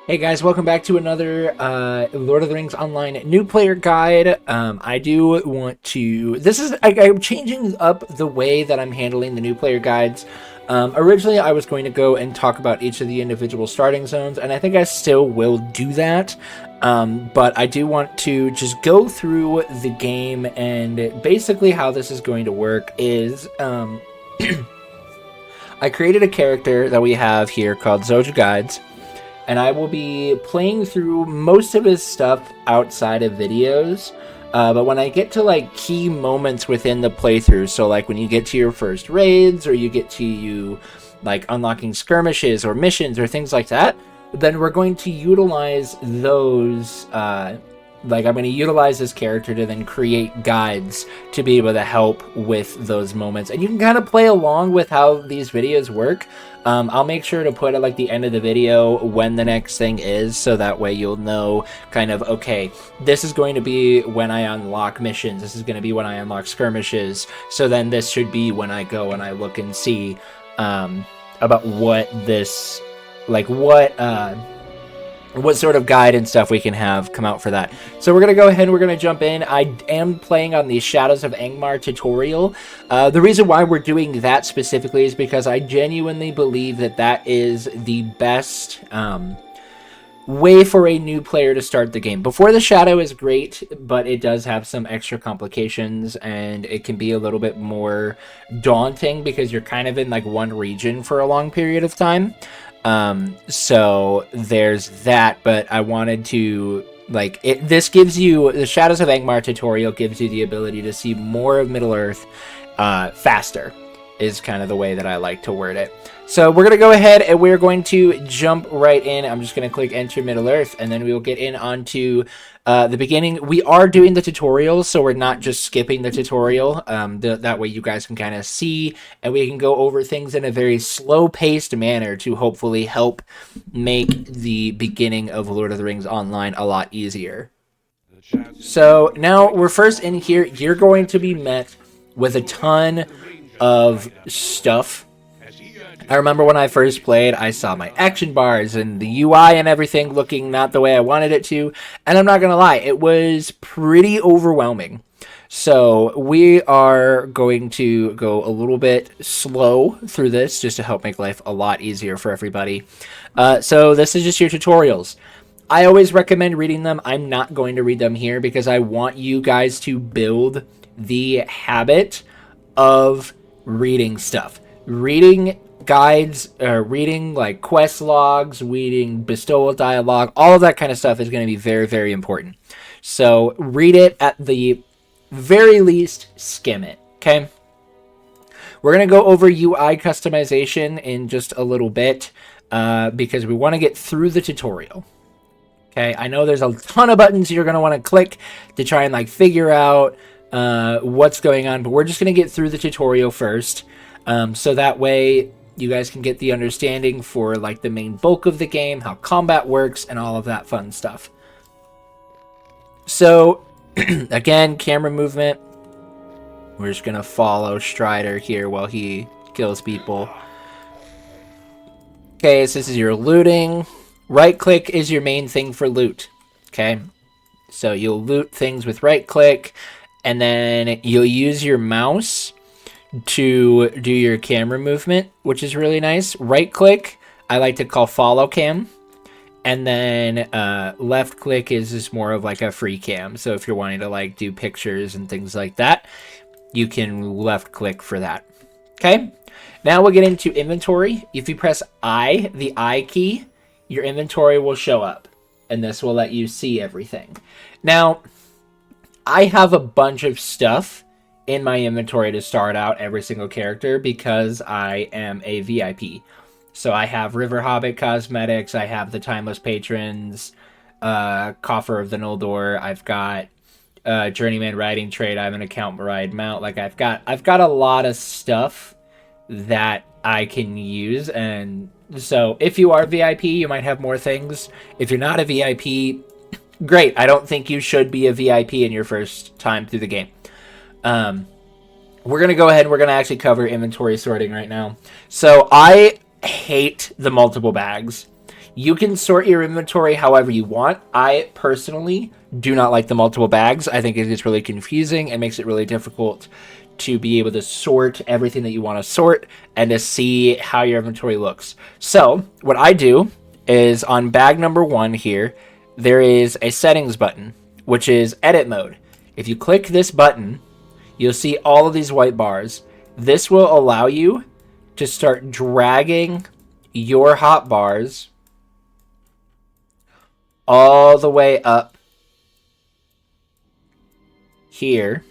Hey guys, welcome back to another Lord of the Rings Online new player guide. I do want to. I'm changing up the way that I'm handling the new player guides. Originally, I was going to go and talk about each of the individual starting zones, and I think I still will do that. But I do want to just go through the game, and basically how this is going to work is I created a character that we have here called Zoja Guides, and I will be playing through most of his stuff outside of videos. But when I get to like key moments within the playthrough, so like when you get to your first raids or you get to you like unlocking skirmishes or missions or things like that, then we're going to utilize those. I'm going to utilize this character to then create guides to be able to help with those moments, and you can kind of play along with how these videos work. I'll make sure to put at like the end of the video when the next thing is, so that way you'll know kind of, okay, this is going to be when I unlock missions, this is going to be when I unlock skirmishes, so then this should be when I go and I look and see about what this, like what sort of guide and stuff we can have come out for that. So we're going to go ahead and we're going to jump in. I am playing on the Shadows of Angmar tutorial. The reason why we're doing that specifically is because I genuinely believe that that is the best way for a new player to start the game. Before the Shadow is great, but it does have some extra complications, and it can be a little bit more daunting because you're kind of in like one region for a long period of time. So there's that, but I wanted to this gives you, the Shadows of Angmar tutorial gives you the ability to see more of Middle Earth faster, is kind of the way that I like to word it. So we're going to go ahead and we're going to jump right in. I'm just going to click enter Middle Earth, and then we will get in onto the beginning. We are doing the tutorial, so we're not just skipping the tutorial. That way you guys can kind of see, and we can go over things in a very slow-paced manner to hopefully help make the beginning of Lord of the Rings Online a lot easier. So now we're first in here. You're going to be met with a ton of stuff. I remember when I first played, I saw my action bars and the UI and everything looking not the way I wanted it to, and I'm not going to lie, it was pretty overwhelming. So we are going to go a little bit slow through this just to help make life a lot easier for everybody. So this is just your tutorials. I always recommend reading them. I'm not going to read them here because I want you guys to build the habit of reading stuff. Reading guides, reading like quest logs, reading bestowal dialogue, all of that kind of stuff is going to be very, very important. So read it, at the very least, skim it, okay? We're going to go over UI customization in just a little bit because we want to get through the tutorial. Okay, I know there's a ton of buttons you're going to want to click to try and like figure out what's going on, but we're just going to get through the tutorial first. So that way you guys can get the understanding for like the main bulk of the game, how combat works, and all of that fun stuff. So again, camera movement. We're just going to follow Strider here while he kills people. Okay, so this is your looting. Right click is your main thing for loot. Okay, so you'll loot things with right click, and then you'll use your mouse to do your camera movement, which is really nice. Right click, I like to call follow cam, and then left click is just more of like a free cam. So if you're wanting to like do pictures and things like that, you can left click for that. Okay, now we'll get into inventory. If you press I, the I key, your inventory will show up, and this will let you see everything. Now, I have a bunch of stuff in my inventory to start out every single character because I am a VIP. So I have River Hobbit cosmetics, I have the Timeless Patrons, Coffer of the Noldor, I've got Journeyman riding trait, I have an account ride mount. Like I've got a lot of stuff that I can use, and so if you are VIP, you might have more things. If you're not a VIP, great. I don't think you should be a VIP in your first time through the game. We're going to go ahead and we're going to actually cover inventory sorting right now. So I hate the multiple bags. You can sort your inventory however you want. I personally do not like the multiple bags. I think it gets really confusing and makes it really difficult to be able to sort everything that you want to sort and to see how your inventory looks. So what I do is on bag number 1 here, there is a settings button, which is edit mode. If you click this button, you'll see all of these white bars. This will allow you to start dragging your hotbars all the way up here.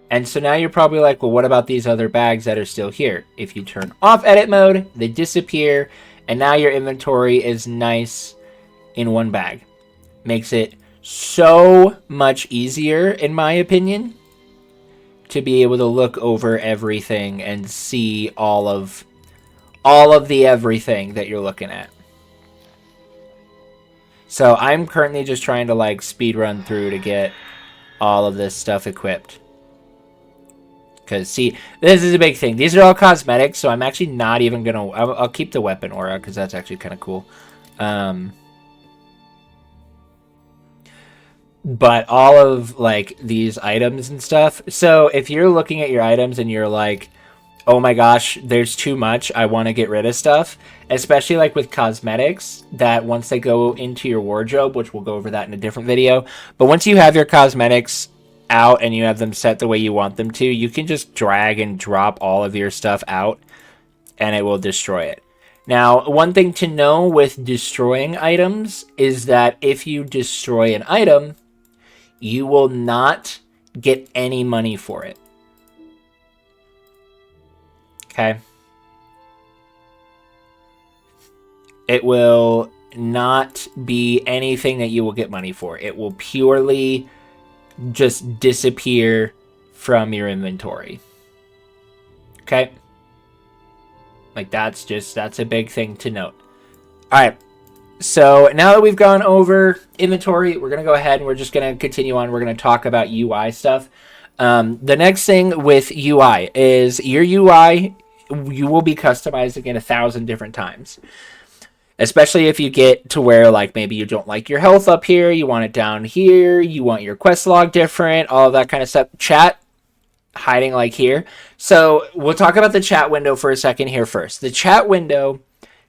And so now you're probably like, well, what about these other bags that are still here? If you turn off edit mode, they disappear, and now your inventory is nice in one bag. Makes it so much easier, in my opinion, to be able to look over everything and see all of the everything that you're looking at. So I'm currently just trying to like speed run through to get all of this stuff equipped. Because see, this is a big thing. These are all cosmetics, so I'm actually not even gonna. I'll keep the weapon aura because that's actually kind of cool. But all of like these items and stuff. So if you're looking at your items and you're like, oh my gosh, there's too much, I want to get rid of stuff, especially like with cosmetics, that once they go into your wardrobe, which we'll go over that in a different video, but once you have your cosmetics out and you have them set the way you want them to, you can just drag and drop all of your stuff out and it will destroy it. Now, one thing to know with destroying items is that if you destroy an item, you will not get any money for it. Okay. It will not be anything that you will get money for. It will purely just disappear from your inventory. Okay. Like that's a big thing to note. All right. So now that we've gone over inventory, we're going to go ahead and we're just going to continue on. We're going to talk about UI stuff. The next thing with UI is your UI, you will be customizing it 1,000 different times. Especially if you get to where like maybe you don't like your health up here, you want it down here, you want your quest log different, all of that kind of stuff. Chat, hiding like here. So we'll talk about the chat window for a second here first. The chat window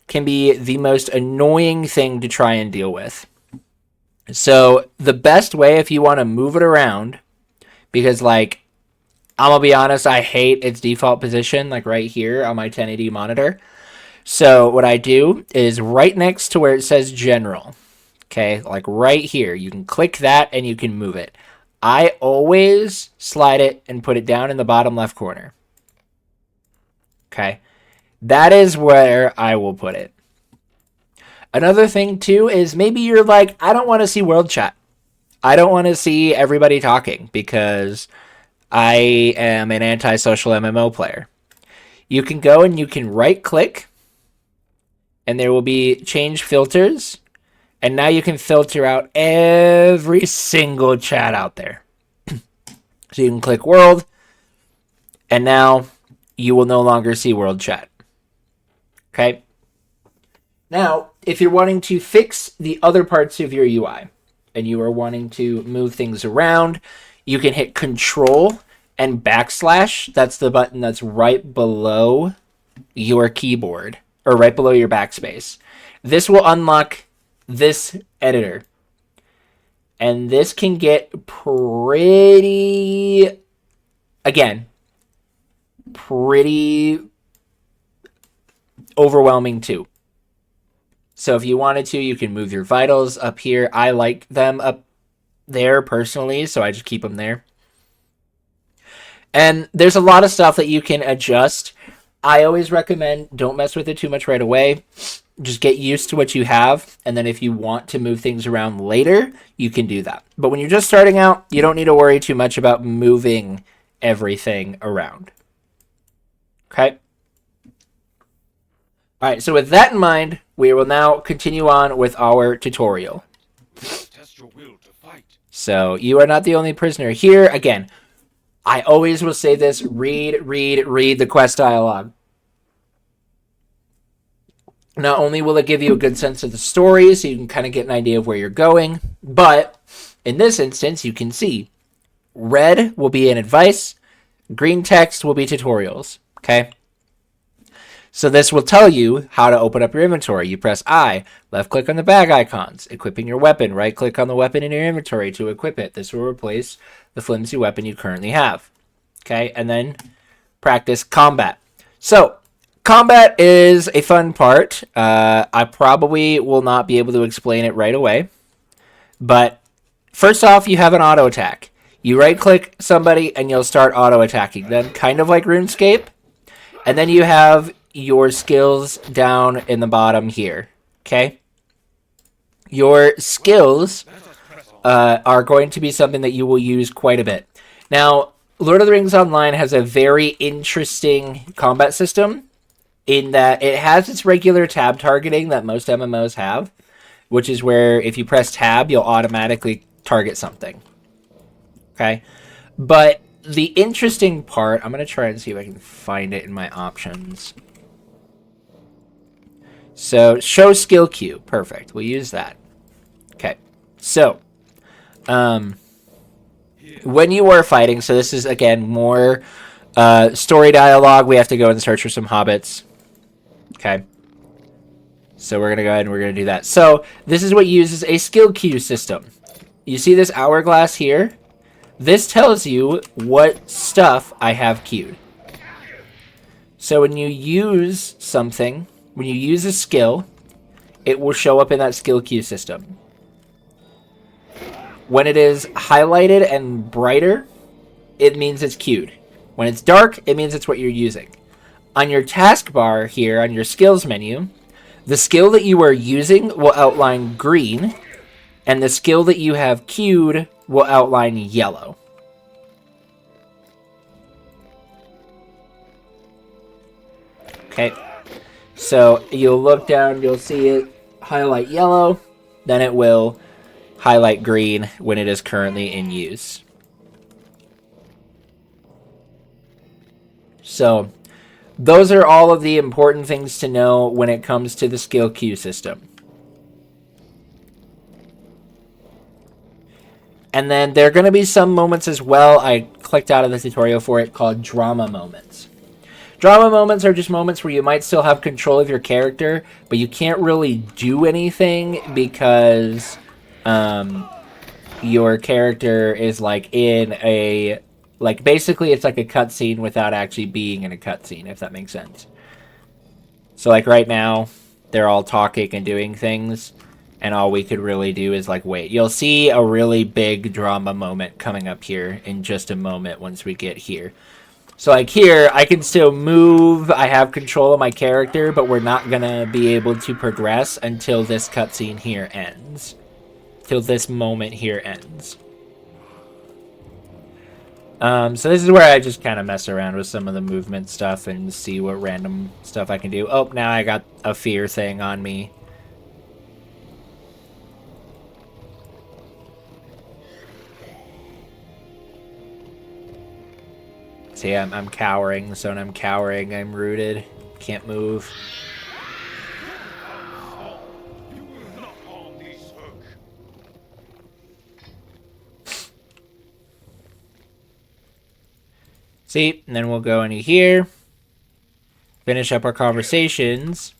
can be the most annoying thing to try and deal with. So the best way, if you want to move it around, because like, I'm going to be honest, I hate its default position, like right here on my 1080 monitor. So what I do is right next to where it says general, okay, like right here, you can click that and you can move it. I always slide it and put it down in the bottom left corner. Okay. That is where I will put it. Another thing too is maybe you're like, I don't want to see world chat. I don't want to see everybody talking because I am an antisocial MMO player. You can go and you can right click and there will be change filters. And now you can filter out every single chat out there. So you can click world and now you will no longer see world chat. Okay. Now, if you're wanting to fix the other parts of your UI and you are wanting to move things around, you can hit Control and backslash. That's the button that's right below your keyboard or right below your backspace. This will unlock this editor. And this can get pretty overwhelming too. So if you wanted to, you can move your vitals up here. I like them up there personally, so I just keep them there. And there's a lot of stuff that you can adjust. I always recommend don't mess with it too much right away. Just get used to what you have, and then if you want to move things around later, you can do that. But when you're just starting out, you don't need to worry too much about moving everything around. Okay? All right, so with that in mind, we will now continue on with our tutorial. Test your will to fight. So you are not the only prisoner here. Again, I always will say this, read the quest dialogue. Not only will it give you a good sense of the story, so you can kind of get an idea of where you're going, but in this instance, you can see red will be an advice, green text will be tutorials, okay? So this will tell you how to open up your inventory. You press I, left click on the bag icons, equipping your weapon, right click on the weapon in your inventory to equip it. This will replace the flimsy weapon you currently have, okay? And then practice combat. So combat is a fun part. I probably will not be able to explain it right away. But first off, you have an auto attack. You right click somebody and you'll start auto attacking them, kind of like RuneScape. And then you have your skills down in the bottom here. Okay? Your skills are going to be something that you will use quite a bit. Now, Lord of the Rings Online has a very interesting combat system in that it has its regular tab targeting that most MMOs have, which is where if you press tab, you'll automatically target something. Okay? But the interesting part, I'm going to try and see if I can find it in my options. So, show skill queue. Perfect. We'll use that. Okay. So, when you are fighting, so this is, again, more story dialogue. We have to go and search for some hobbits. Okay. So we're going to go ahead and we're going to do that. So this is what uses a skill queue system. You see this hourglass here? This tells you what stuff I have queued. So when you use something, when you use a skill, it will show up in that skill queue system. When it is highlighted and brighter, it means it's queued. When it's dark, it means it's what you're using. On your taskbar here, on your skills menu, the skill that you are using will outline green, and the skill that you have queued will outline yellow. Okay, so you'll look down, you'll see it highlight yellow, then it will highlight green when it is currently in use. So those are all of the important things to know when it comes to the skill queue system. And then there are going to be some moments as well, I clicked out of the tutorial for it, called drama moments. Drama moments are just moments where you might still have control of your character, but you can't really do anything because your character is like in a... Like, basically, it's like a cutscene without actually being in a cutscene, if that makes sense. So, like, right now, they're all talking and doing things, and all we could really do is, like, wait. You'll see a really big drama moment coming up here in just a moment once we get here. So, like, here, I can still move, I have control of my character, but we're not gonna be able to progress until this cutscene here ends. Till this moment here ends. So this is where I just kind of mess around with some of the movement stuff and see what random stuff I can do. Oh, now I got a fear thing on me. See, I'm cowering, so when I'm cowering, I'm rooted. Can't move. You will not harm these folk. See, and then we'll go into here, finish up our conversations,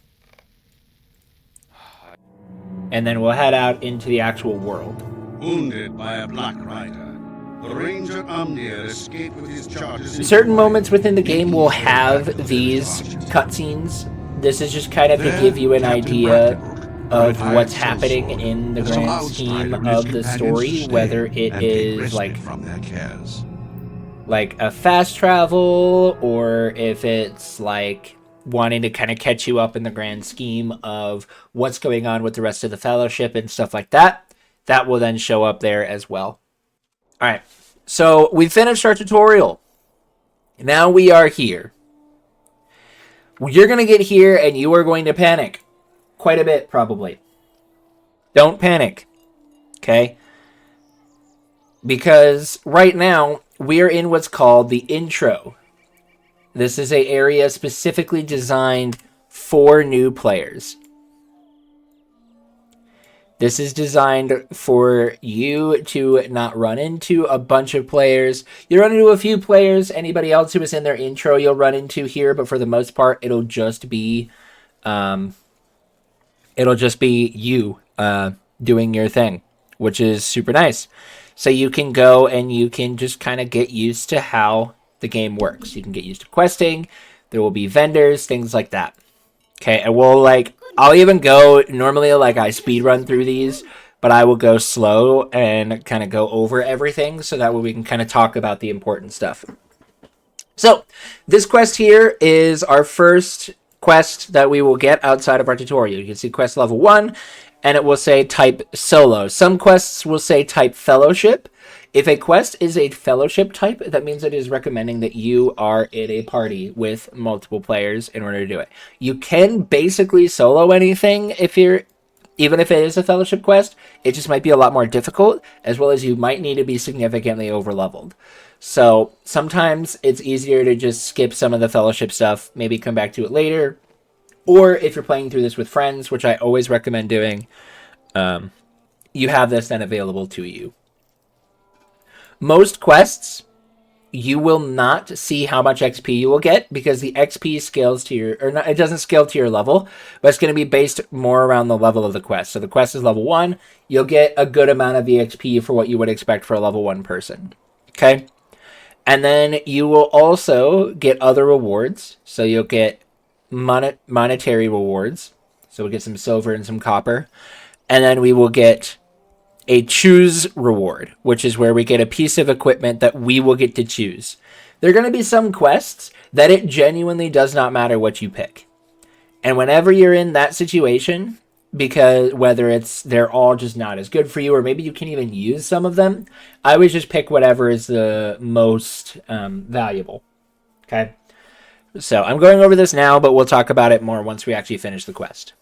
and then we'll head out into the actual world. Wounded by a Black Rider, the Ranger Amnir escaped with his charges. Certain moments within the game will have these cutscenes. This is just kind of to give you an idea of what's happening in the grand scheme of the story, whether it is like a fast travel, or if it's like wanting to kind of catch you up in the grand scheme of what's going on with the rest of the Fellowship and stuff like that. That will then show up there as well. All right, so we finished our tutorial. Now we are here. You're going to get here and you are going to panic. Quite a bit, probably. Don't panic. Okay? Because right now, we are in what's called the intro. This is an area specifically designed for new players. This is designed for you to not run into a bunch of players. You run into a few players. Anybody else who was in their intro you'll run into here, but for the most part, it'll just be you doing your thing, which is super nice. So you can go and you can just kind of get used to how the game works. You can get used to questing. There will be vendors, things like that. Okay, and I'll even go, normally like I speed run through these, but I will go slow and kind of go over everything so that way we can kind of talk about the important stuff. So this quest here is our first quest that we will get outside of our tutorial. You can see quest level 1, and it will say type solo. Some quests will say type fellowship. If a quest is a fellowship type, that means it is recommending that you are in a party with multiple players in order to do it. You can basically solo anything even if it is a fellowship quest. It just might be a lot more difficult, as well as you might need to be significantly over-leveled. So sometimes it's easier to just skip some of the fellowship stuff, maybe come back to it later. Or if you're playing through this with friends, which I always recommend doing, you have this then available to you. Most quests, you will not see how much XP you will get because the XP scales to it doesn't scale to your level, but it's going to be based more around the level of the quest. So the quest is level 1, you'll get a good amount of EXP for what you would expect for a level 1 person. Okay? And then you will also get other rewards. So you'll get monetary rewards. So we'll get some silver and some copper. And then we will get a choose reward, which is where we get a piece of equipment that we will get to choose. There are going to be some quests that it genuinely does not matter what you pick. And whenever you're in that situation, because whether they're all just not as good for you, or maybe you can even use some of them, I always just pick whatever is the most valuable. Okay? So I'm going over this now, but we'll talk about it more once we actually finish the quest.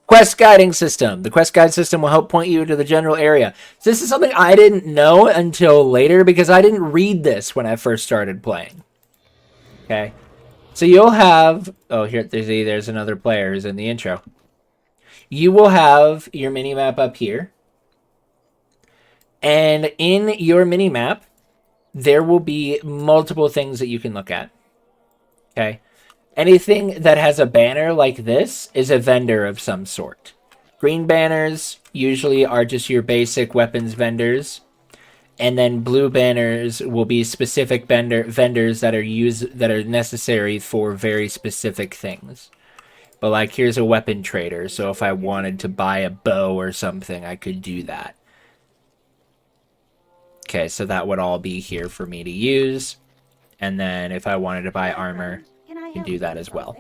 Quest guiding system. The quest guide system will help point you to the general area. So this is something I didn't know until later because I didn't read this when I first started playing. Okay. So you'll have... Oh, here, there's another player who's in the intro. You will have your minimap up here. And in your minimap, there will be multiple things that you can look at. Okay. Anything that has a banner like this is a vendor of some sort. Green banners usually are just your basic weapons vendors. And then blue banners will be specific vendors that are necessary for very specific things. But like here's a weapon trader, so if I wanted to buy a bow or something, I could do that. Okay, so that would all be here for me to use. And then if I wanted to buy armor, I can do that as well.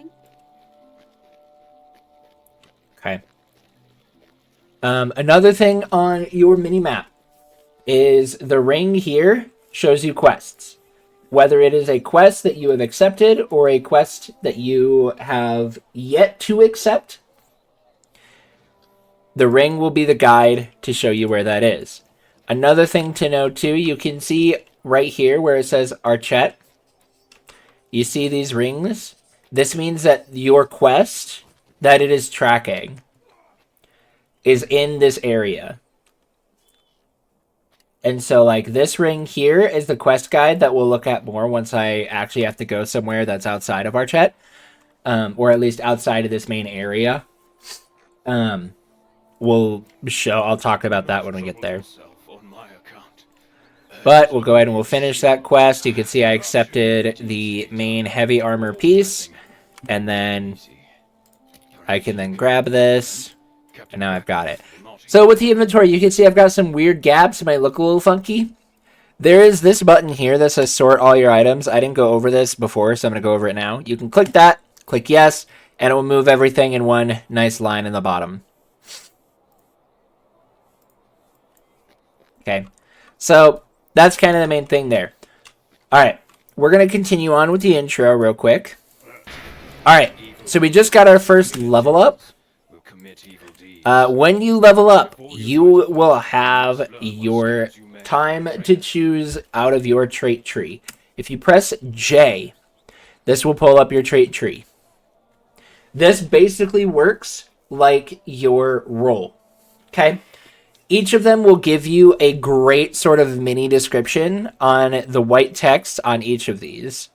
Okay. Another thing on your minimap is the ring here shows you quests. Whether it is a quest that you have accepted or a quest that you have yet to accept, the ring will be the guide to show you where that is. Another thing to know too, you can see right here where it says Archette. You see these rings? This means that your quest that it is tracking is in this area. And so like this ring here is the quest guide that we'll look at more once I actually have to go somewhere that's outside of Archette. Or at least outside of this main area. I'll talk about that when we get there. But we'll go ahead and we'll finish that quest. You can see I accepted the main heavy armor piece. And then I can then grab this. And now I've got it. So with the inventory, you can see I've got some weird gaps. It might look a little funky. There is this button here that says sort all your items. I didn't go over this before, so I'm going to go over it now. You can click that, click yes, and it will move everything in one nice line in the bottom. Okay. So that's kind of the main thing there. Alright, we're going to continue on with the intro real quick. Alright, so we just got our first level up. When you level up, you will have your time to choose out of your trait tree. If you press J, this will pull up your trait tree. This basically works like your role. Okay. Each of them will give you a great sort of mini description on the white text on each of these.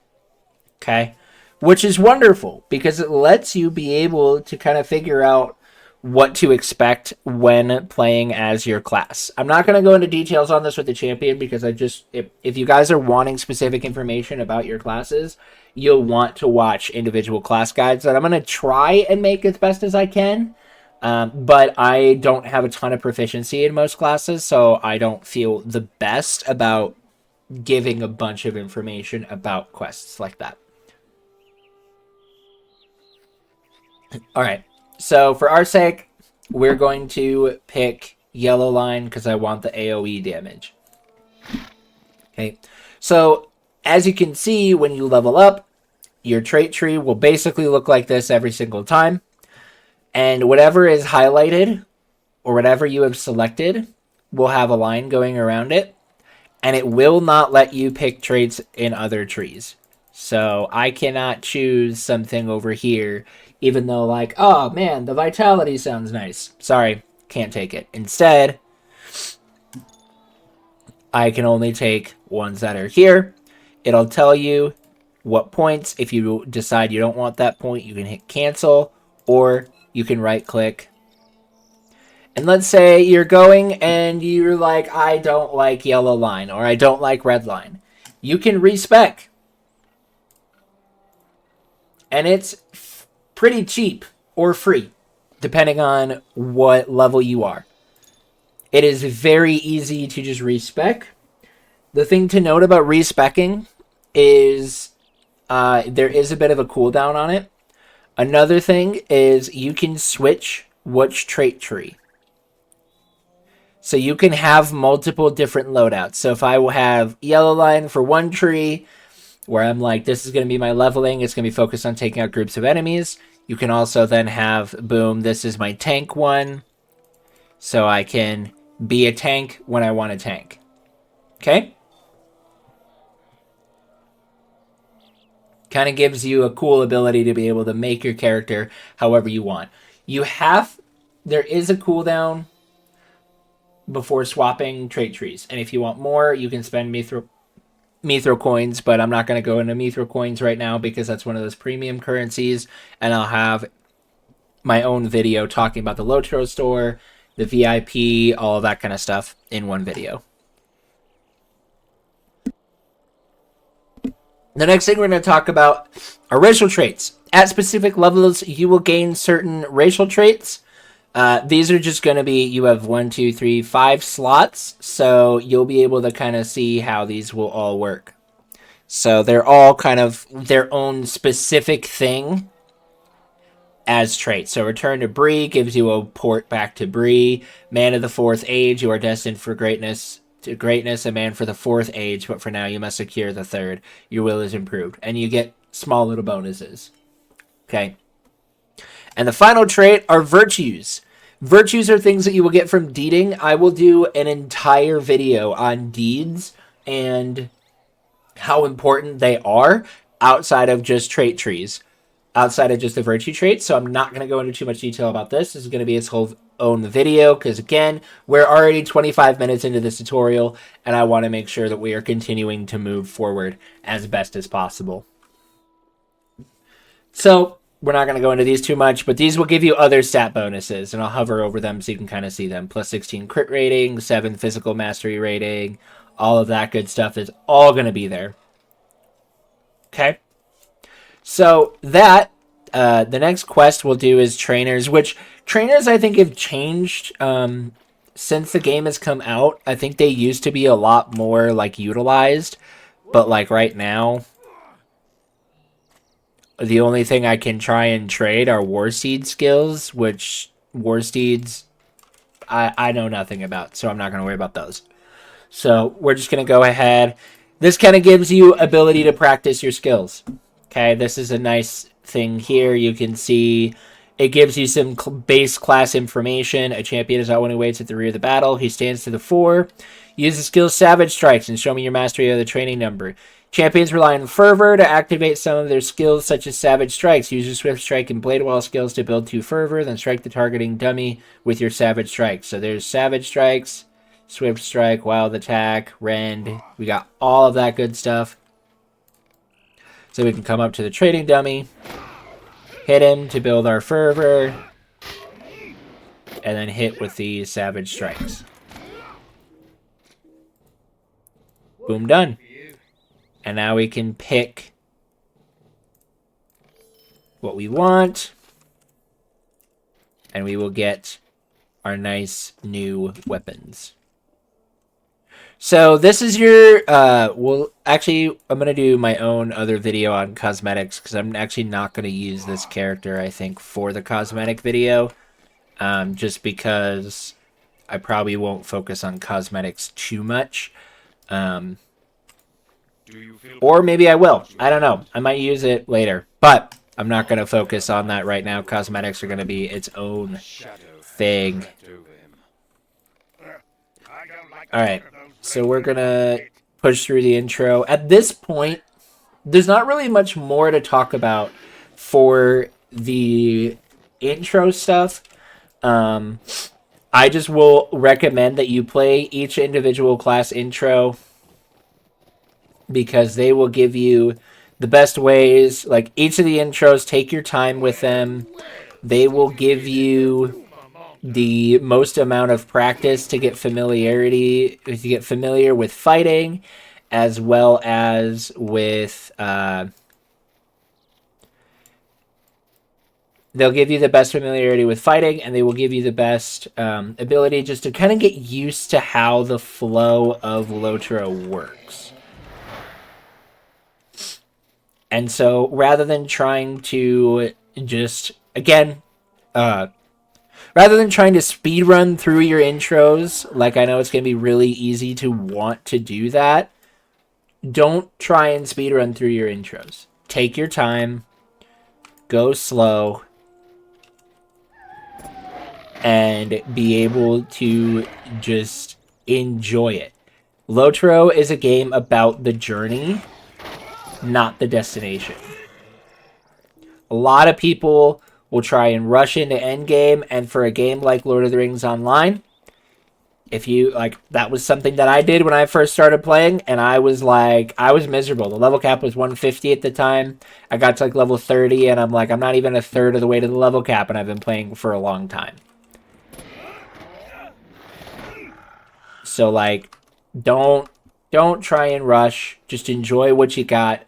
Okay. Which is wonderful because it lets you be able to kind of figure out what to expect when playing as your class. I'm not going to go into details on this with the champion because if you guys are wanting specific information about your classes, you'll want to watch individual class guides that I'm going to try and make as best as I can. But I don't have a ton of proficiency in most classes, so I don't feel the best about giving a bunch of information about quests like that. All right. So for our sake, we're going to pick Yellow Line because I want the AoE damage. Okay. So as you can see, when you level up, your trait tree will basically look like this every single time. And whatever is highlighted or whatever you have selected will have a line going around it. And it will not let you pick traits in other trees. So I cannot choose something over here, even though like, oh man, the vitality sounds nice. Sorry, can't take it. Instead, I can only take ones that are here. It'll tell you what points. If you decide you don't want that point, you can hit cancel, or you can right click. And let's say you're going and you're like, I don't like Yellow Line or I don't like Red Line. You can respec. And it's pretty cheap or free, depending on what level you are. It is very easy to just respec. The thing to note about respecing is there is a bit of a cooldown on it. Another thing is you can switch which trait tree. So you can have multiple different loadouts. So if I will have Yellow Line for one tree, where I'm like, this is going to be my leveling, it's going to be focused on taking out groups of enemies. You can also then have, boom, this is my tank one. So I can be a tank when I want to tank. Okay? Kind of gives you a cool ability to be able to make your character however you want. There is a cooldown before swapping trait trees. And if you want more, you can spend Mythril coins, but I'm not going to go into Mythril coins right now because that's one of those premium currencies. And I'll have my own video talking about the Lotro store, the VIP, all of that kind of stuff in one video. The next thing we're going to talk about are racial traits. At specific levels, you will gain certain racial traits. These are just going to be, you have 5 slots, so you'll be able to kind of see how these will all work. So they're all kind of their own specific thing as traits. So Return to Bree gives you a port back to Bree. Man of the Fourth Age, you are destined for greatness. To greatness, a man for the fourth age, but for now you must secure the third. Your will is improved. And you get small little bonuses. Okay. And the final trait are virtues. Virtues are things that you will get from deeding. I will do an entire video on deeds and how important they are outside of just trait trees. Outside of just the virtue traits. So I'm not going to go into too much detail about this. This is going to be its whole own video because again, we're already 25 minutes into this tutorial and I want to make sure that we are continuing to move forward as best as possible. So we're not going to go into these too much, but these will give you other stat bonuses and I'll hover over them so you can kind of see them. Plus 16 crit rating, 7 physical mastery rating, all of that good stuff is all going to be there. Okay. So that the next quest we'll do is trainers, which trainers I think have changed since the game has come out. I think they used to be a lot more like utilized, but like right now, the only thing I can try and trade are Warsteed skills, which Warsteeds I know nothing about, so I'm not going to worry about those. So we're just going to go ahead. This kind of gives you ability to practice your skills. Okay, this is a nice thing here. You can see it gives you some base class information. A champion is not one who waits at the rear of the battle. He stands to the fore. Use the skill Savage Strikes and show me your mastery of the training number. Champions rely on Fervor to activate some of their skills, such as Savage Strikes. Use your Swift Strike and Blade Wall skills to build 2 Fervor, then strike the targeting dummy with your Savage Strikes. So there's Savage Strikes, Swift Strike, Wild Attack, Rend. We got all of that good stuff. So we can come up to the trading dummy, hit him to build our Fervor, and then hit with the Savage Strikes. Boom, done. And now we can pick what we want. And we will get our nice new weapons. So this is your, well, actually, I'm going to do my own other video on cosmetics, because I'm actually not going to use this character, I think, for the cosmetic video. Just because I probably won't focus on cosmetics too much. Or maybe I will. I don't know. I might use it later. But I'm not going to focus on that right now. Cosmetics are going to be its own thing. Alright. So we're going to push through the intro. At this point, there's not really much more to talk about for the intro stuff. I just will recommend that you play each individual class intro, because they will give you the best ways. Like, each of the intros, take your time with them. They will give you the most amount of practice to get familiarity, to get familiar with fighting, as well as with, they'll give you the best familiarity with fighting, and they will give you the best ability just to kind of get used to how the flow of Lotro works. And so, rather than trying to just, again, rather than trying to speed run through your intros, like I know it's going to be really easy to want to do that, don't try and speed run through your intros. Take your time, go slow, and be able to just enjoy it. Lotro is a game about the journey, not the destination. A lot of people will try and rush into endgame, and for a game like Lord of the Rings Online, if you, like, that was something that I did when I first started playing, and I was miserable. The level cap was 150 at the time. I got to, like, level 30, and I'm like, I'm not even a third of the way to the level cap, and I've been playing for a long time. So, like, don't try and rush. Just enjoy what you got.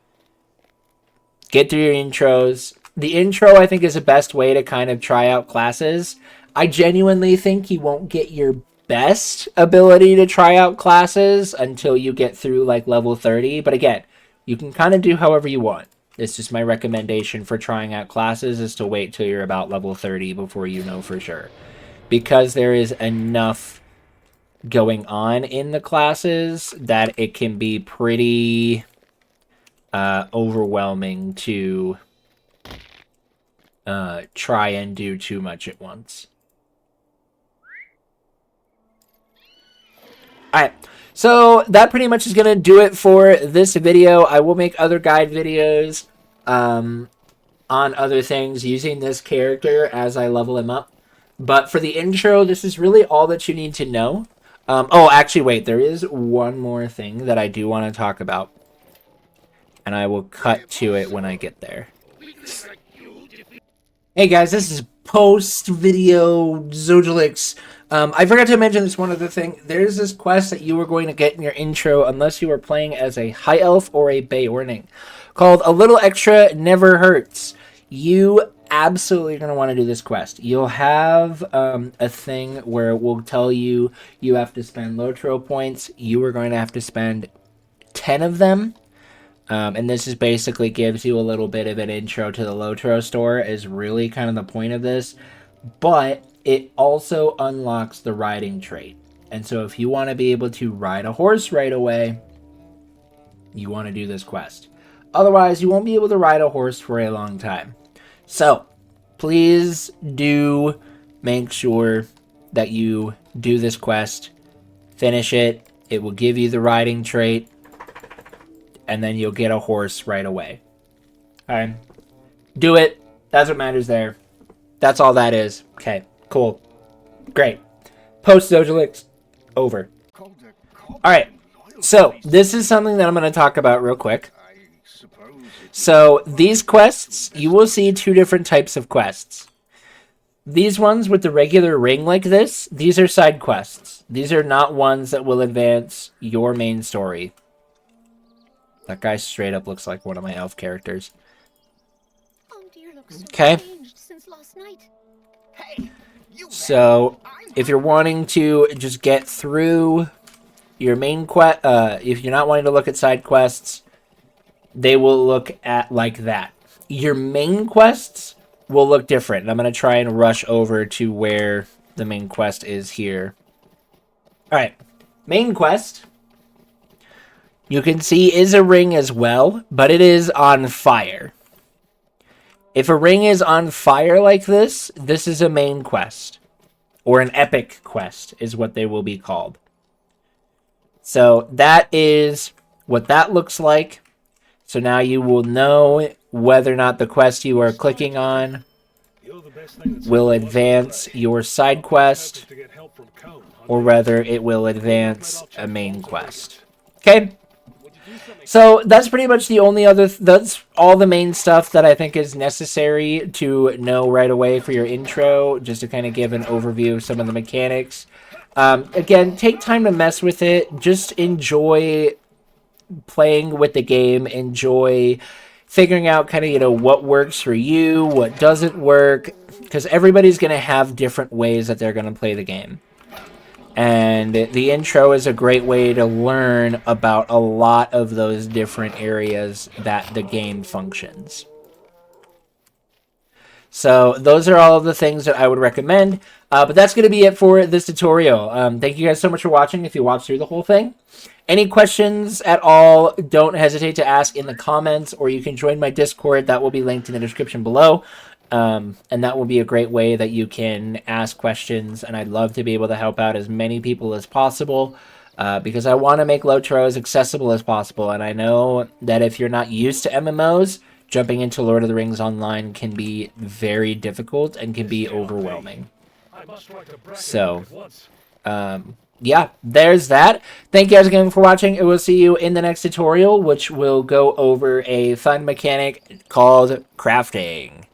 Get through your intros. The intro, I think, is the best way to kind of try out classes. I genuinely think you won't get your best ability to try out classes until you get through, like, level 30. But again, you can kind of do however you want. It's just my recommendation for trying out classes is to wait till you're about level 30 before you know for sure. Because there is enough going on in the classes that it can be pretty overwhelming to try and do too much at once. Alright, so that pretty much is going to do it for this video. I will make other guide videos on other things using this character as I level him up. But for the intro, this is really all that you need to know. Oh, actually, wait, there is one more thing that I do want to talk about. And I will cut to it when I get there. Hey guys, this is post-video Zodelix. I forgot to mention this one other thing. There's this quest that you were going to get in your intro unless you were playing as a High Elf or a Beorning, called A Little Extra Never Hurts. You absolutely going to want to do this quest. You'll have a thing where it will tell you you have to spend Lotro points. You are going to have to spend 10 of them. And this is basically gives you a little bit of an intro to the Lotro store is really kind of the point of this. But it also unlocks the riding trait. And so if you want to be able to ride a horse right away, you want to do this quest. Otherwise, you won't be able to ride a horse for a long time. So, please do make sure that you do this quest. Finish it. It will give you the riding trait. and then you'll get a horse right away. Okay. Do it. That's what matters there. That's all that is. Okay, cool. Great. Post Dojolix. Over. Alright, so this is something that I'm going to talk about real quick. So these quests, you will see two different types of quests. These ones with the regular ring like this, these are side quests. These are not ones that will advance your main story. That guy straight up looks like one of my elf characters. Okay. So, if you're wanting to just get through your main quest, if you're not wanting to look at side quests, they will look at like that. Your main quests will look different. I'm going to try and rush over to where the main quest is here. Alright, main quest, you can see is a ring as well, but it is on fire. If a ring is on fire like this, this is a main quest. Or an epic quest is what they will be called. So that is what that looks like. So now you will know whether or not the quest you are clicking on will advance your side quest, or whether it will advance a main quest. Okay? So that's pretty much the only other, that's all the main stuff that I think is necessary to know right away for your intro, just to kind of give an overview of some of the mechanics. Again, take time to mess with it. Just enjoy playing with the game. Enjoy figuring out kind of, you know, what works for you, what doesn't work, because everybody's going to have different ways that they're going to play the game. And the intro is a great way to learn about a lot of those different areas that the game functions. So those are all of the things that I would recommend. But that's going to be it for this tutorial. Thank you guys so much for watching if you watched through the whole thing. Any questions at all, don't hesitate to ask in the comments, or you can join my Discord. That will be linked in the description below. And that will be a great way that you can ask questions, and I'd love to be able to help out as many people as possible, because I want to make Lotro as accessible as possible, and I know that if you're not used to MMOs, jumping into Lord of the Rings Online can be very difficult and can be overwhelming. So, yeah, there's that. Thank you guys again for watching, and we'll see you in the next tutorial, which will go over a fun mechanic called crafting.